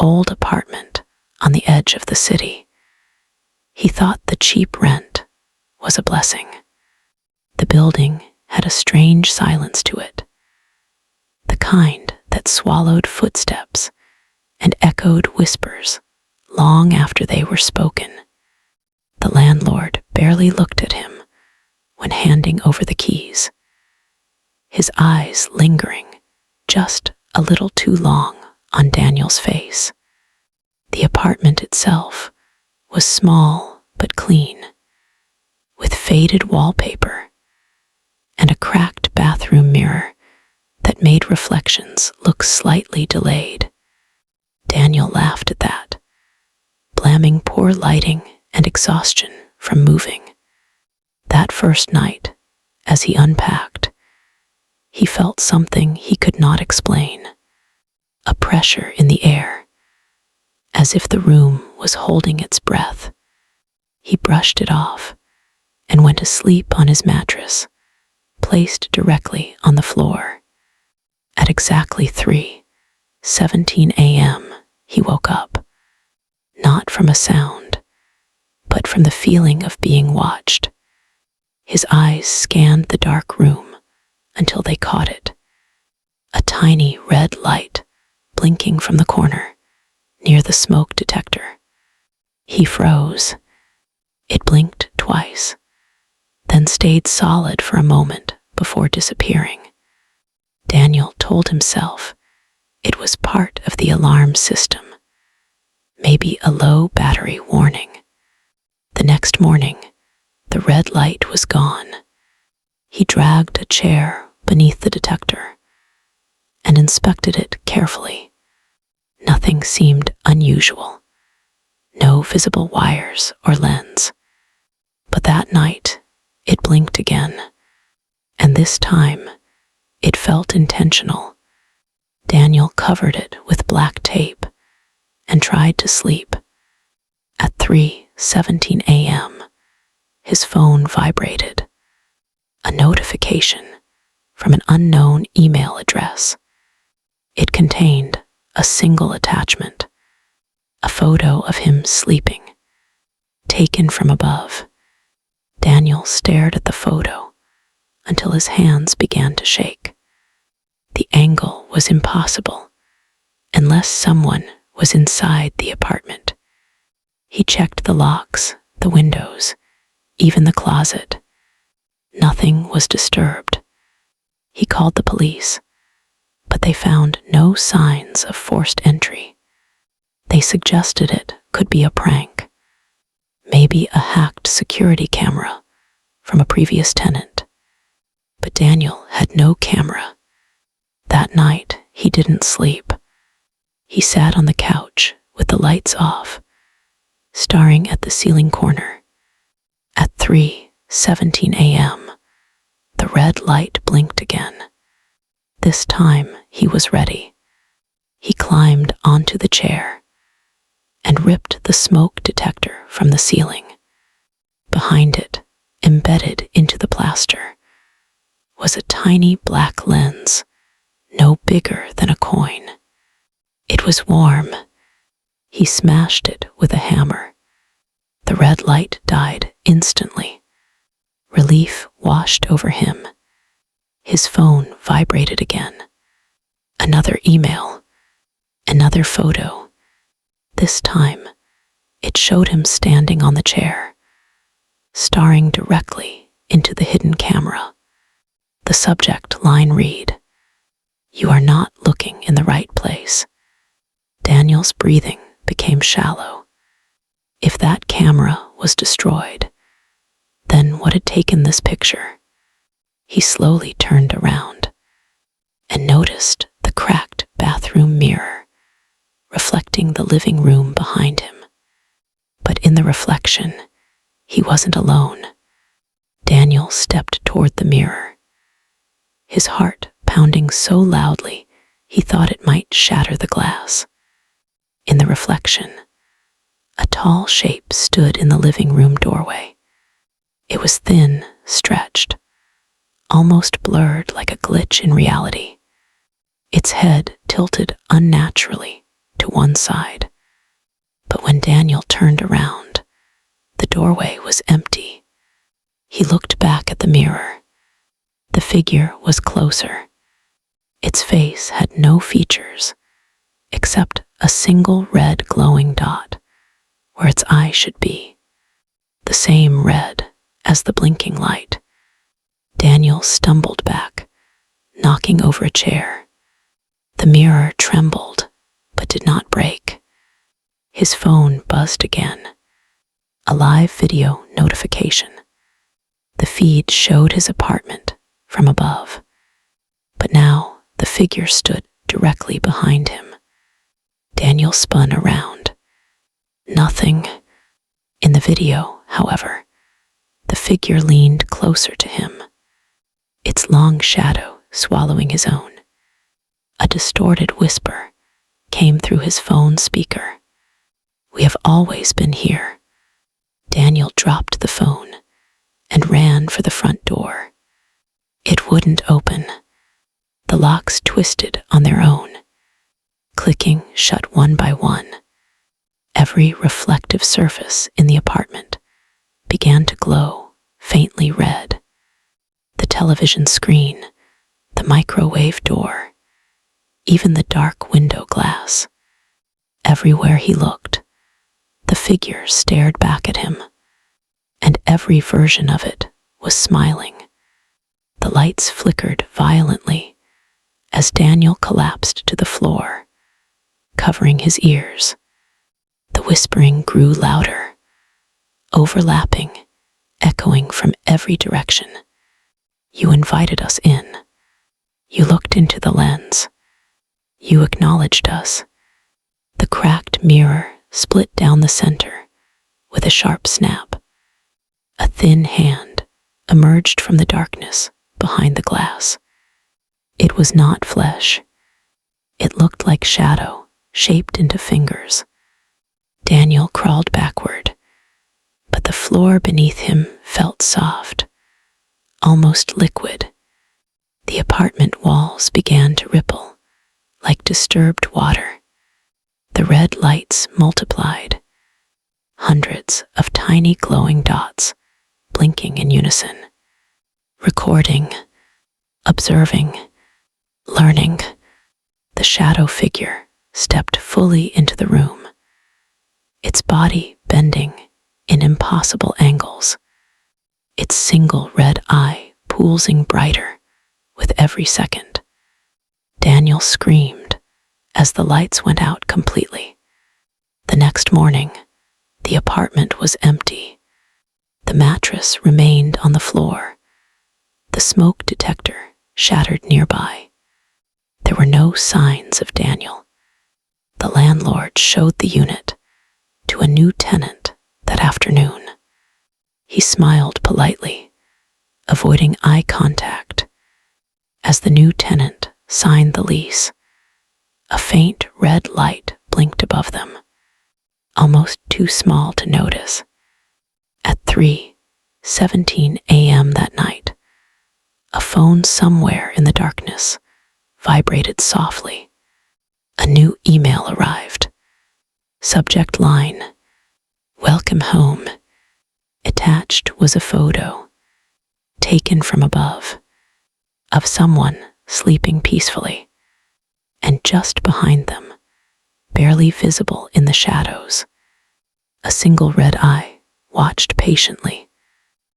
old apartment on the edge of the city. He thought the cheap rent was a blessing. The building had a strange silence to it, the kind that swallowed footsteps and echoed whispers long after they were spoken. The landlord barely looked at him when handing over the keys, his eyes lingering just a little too long on Daniel's face. The apartment itself was small but clean, with faded wallpaper and a cracked bathroom mirror that made reflections look slightly delayed. Daniel laughed at that, blaming poor lighting and exhaustion from moving. That first night, as he unpacked, he felt something he could not explain, a pressure in the air, as if the room was holding its breath. He brushed it off and went to sleep on his mattress, placed directly on the floor. At exactly 3:17 a.m., he woke up, not from a sound, but from the feeling of being watched. His eyes scanned the dark room until they caught it, a tiny red light blinking from the corner near the smoke detector. He froze. It blinked twice, then stayed solid for a moment before disappearing. Daniel told himself it was part of the alarm system, maybe a low battery warning. The next morning, the red light was gone. He dragged a chair beneath the detector and inspected it carefully. Nothing seemed unusual. No visible wires or lens. But that night, it blinked again, and this time, it felt intentional. Daniel covered it with black tape and tried to sleep. At 3:17 a.m., his phone vibrated. A notification from an unknown email address. It contained a single attachment, a photo of him sleeping, taken from above. Daniel stared at the photo until his hands began to shake. The angle was impossible, unless someone was inside the apartment. He checked the locks, the windows, even the closet. Nothing was disturbed. He called the police, but they found no signs of forced entry. They suggested it could be a prank, maybe a hacked security camera from a previous tenant. But Daniel had no camera. That night, he didn't sleep. He sat on the couch with the lights off, staring at the ceiling corner. At 3:17 a.m., the red light blinked again. This time, he was ready. He climbed onto the chair and ripped the smoke detector from the ceiling. Behind it, embedded into the plaster, was a tiny black lens, no bigger than a coin. It was warm. He smashed it with a hammer. The red light died instantly. Relief washed over him. His phone vibrated again. Another email. Another photo. This time, it showed him standing on the chair, staring directly into the hidden camera. The subject line read, "You are not looking in the right place." Daniel's breathing became shallow. If that camera was destroyed, then what had taken this picture? He slowly turned around and noticed the cracked bathroom mirror, reflecting the living room behind him. But in the reflection, he wasn't alone. Daniel stepped toward the mirror, his heart pounding so loudly he thought it might shatter the glass. In the reflection, a tall shape stood in the living room doorway. It was thin, stretched, almost blurred like a glitch in reality. Its head tilted unnaturally to one side. But when Daniel turned around, the doorway was empty. He looked back at the mirror. The figure was closer. Its face had no features, except a single red glowing dot where its eye should be, the same red as the blinking light. Daniel stumbled back, knocking over a chair. The mirror trembled, but did not break. His phone buzzed again. A live video notification. The feed showed his apartment from above, but now the figure stood directly behind him. Daniel spun around. Nothing. In the video, however, the figure leaned closer to him, its long shadow swallowing his own. A distorted whisper came through his phone speaker. "We have always been here." Daniel dropped the phone and ran for the front door. It wouldn't open. The locks twisted on their own, clicking shut one by one. Every reflective surface in the apartment began to glow faintly red. The television screen, the microwave door, even the dark window glass. Everywhere he looked, the figure stared back at him, and every version of it was smiling. The lights flickered violently as Daniel collapsed to the floor, covering his ears. The whispering grew louder, overlapping, echoing from every direction. "You invited us in. You looked into the lens. You acknowledged us." The cracked mirror split down the center with a sharp snap. A thin hand emerged from the darkness behind the glass. It was not flesh. It looked like shadow shaped into fingers. Daniel crawled backward, but the floor beneath him felt soft, almost liquid. The apartment walls began to ripple like disturbed water. The red lights multiplied, hundreds of tiny glowing dots blinking in unison, recording, observing, learning. The shadow figure stepped fully into the room, its body bending in impossible angles, its single red eye pulsing brighter with every second. Daniel screamed as the lights went out completely. The next morning, the apartment was empty. The mattress remained on the floor. The smoke detector shattered nearby. There were no signs of Daniel. The landlord showed the unit to a new tenant that afternoon. He smiled politely, avoiding eye contact. As the new tenant signed the lease, a faint red light blinked above them, almost too small to notice. At 3:17 a.m. that night, a phone somewhere in the darkness vibrated softly. A new email arrived. Subject line, "Welcome home." Attached was a photo, taken from above, of someone sleeping peacefully, and just behind them, barely visible in the shadows, a single red eye watched patiently